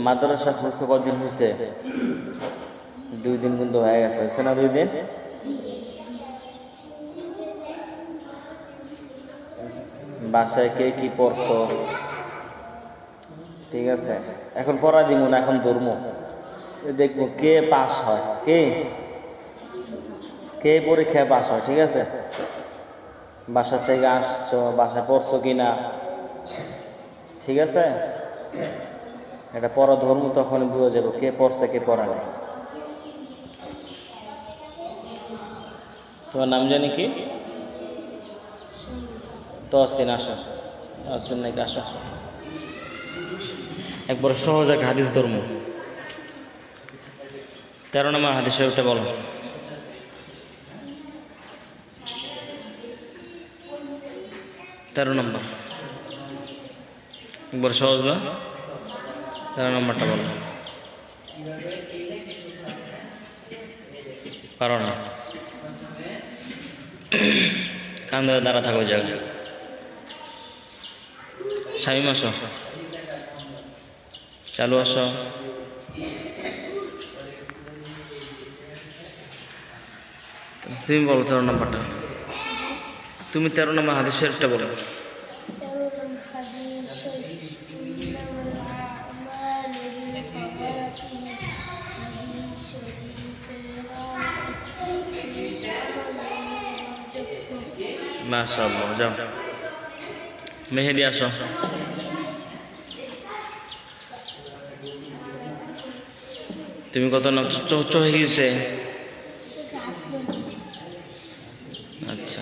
মাদ্রাসা খুলছে কদিন হয়েছে? 2 দিন কিন্তু হয়ে গেছে, হয়েছে না 2 দিন? বাসায় কে কি পড়ছো? ঠিক আছে, এখন পড়া দিব না, এখন ধর্ম দেখবো কে পাস হয়, কে কে পরীক্ষায় পাস হয়। ঠিক আছে, বাসা থেকে আসছো, বাসায় পড়ছো কিনা, ঠিক আছে, এটা পড়া ধর্ম, তখন বুঝে যাবো কে পড়ছে কে পড়া নেই। তোমার নাম জানি কি? তহসিন। আসো, তহসিন নাকি, আসো। একবার সহজ এক হাদিস ধর্ম, 13 নম্বর হাদিস শরীফটা বলো। 13 নম্বর, একবার সহজ না? 13 নম্বরটা বলো। পারো না? কান ধরে দাঁড়া থাকো জায়গায়। শামিম আসো, চালু আসো। তুমি বলো 13 নম্বরটা, তুমি 13 নম্বর হাদিস শরীফটা বলো। মাশাআল্লাহ, যাও। মেহেদি আসো। তুমি কত চোখ হয়ে গিয়েছে? আচ্ছা,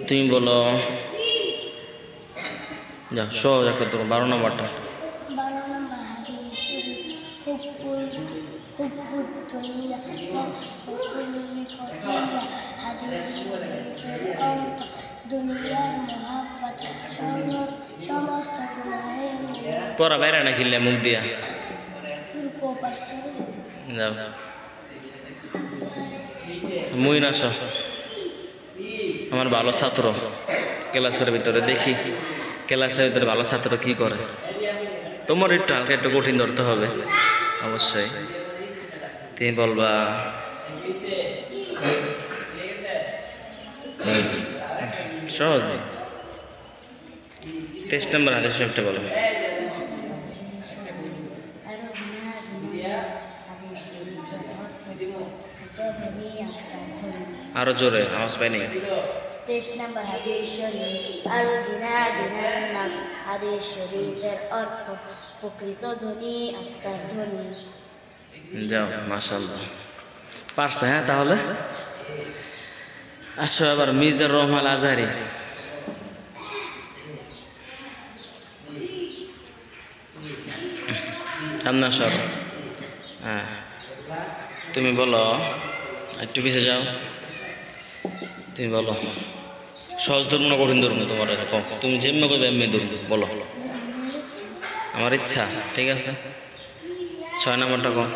তুমি বলো, যাও সহজ একটা তো 12 নম্বরটা। পড়া বাইরে না কিনলে মুখ দিয়া যাও। মুইন আসো, আমার ভালো ছাত্র ক্লাসের ভিতরে, দেখি ক্লাসের ভিতরে ভালো ছাত্র কি করে। তোমার একটু হালকা একটু কঠিন ধরতে হবে অবশ্যই। তুমি বলবা সহজ। 23 নম্বর হাদিস শরীফটা বলো। আরো জোরে, আওয়াজ পাই নাই। 23 নম্বর হাদিস শরীফ, আল গিনা গিনান নাফস। হাদিস শরীফের অর্থ প্রকৃত ধনী আত্মার ধনী। যাও, মাশাআল্লাহ, পারছে। হ্যাঁ, তাহলে আচ্ছা, এবার মিজানুর রহমান আজহারি। সামনে আসো। হ্যাঁ, তুমি বলো, একটু পিছিয়ে যাও। তুমি বলো সহজ ধর্ম না কঠিন ধর্ম তোমার এরকম, তুমি যেমনি করবে এমনি ধর্ম বলো। আমার ইচ্ছা, ঠিক আছে। 6 নম্বরটা কম।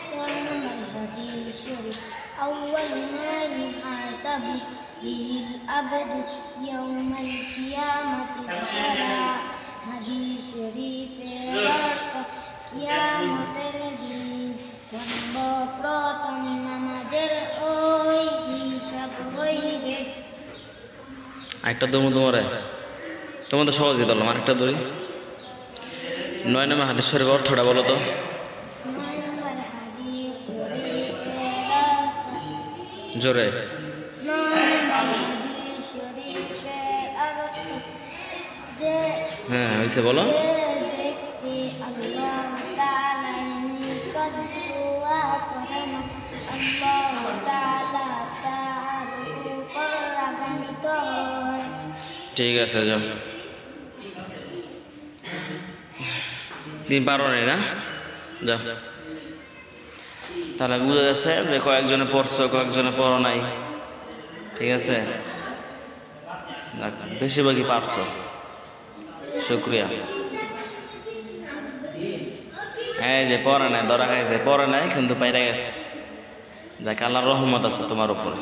6 নম্বর হাদিস শরীফ, আউয়াল মা ইউহাসাবু বিহিল আবদু ইয়াউমাল কিয়ামাতি সালাহ। হাদিস শরীফের অর্থ কিয়ামতের দিন সর্বপ্রথম নামাজের ওই হিসাব হইবে। একটা ধর্ম তোমার তো সহজই ধরলাম, আরেকটা ধরি। 9 নম্বর হাদিস শরীফের অর্থটা বলো তো। 9 নম্বর হাদিস শরীফের জোরে। 9 নম্বর হাদিস শরীফের অর্থ যে হ্যাঁ, হয়েছে, বলো। ব্যক্তি আল্লাহ তাআলার নিকট দোয়া করে না, আল্লাহ তাআলা তার উপর রাগান্বিত হয়। ঠিক আছে, যাও। তুমি পারো না, যাও। তাহলে বুঝা গেছে যে কয়েকজনে পড়ছো, কয়েকজনে পড়ো নাই। ঠিক আছে, বেশিরভাগই পারছো, শুক্রিয়া। এই যে পড়ে নাই, ধরা খাইছে, পড়ে নাই কিন্তু পাইরা গেছে, যাক আল্লাহর রহমত আছে তোমার উপরে।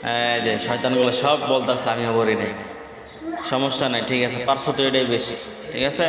এই যে শয়তানগুলো সব বলতেছে, আমিও বলি নাই। সমস্যা নাই, ঠিক আছে, পারছো তো, এটাই বেশি। ঠিক আছে।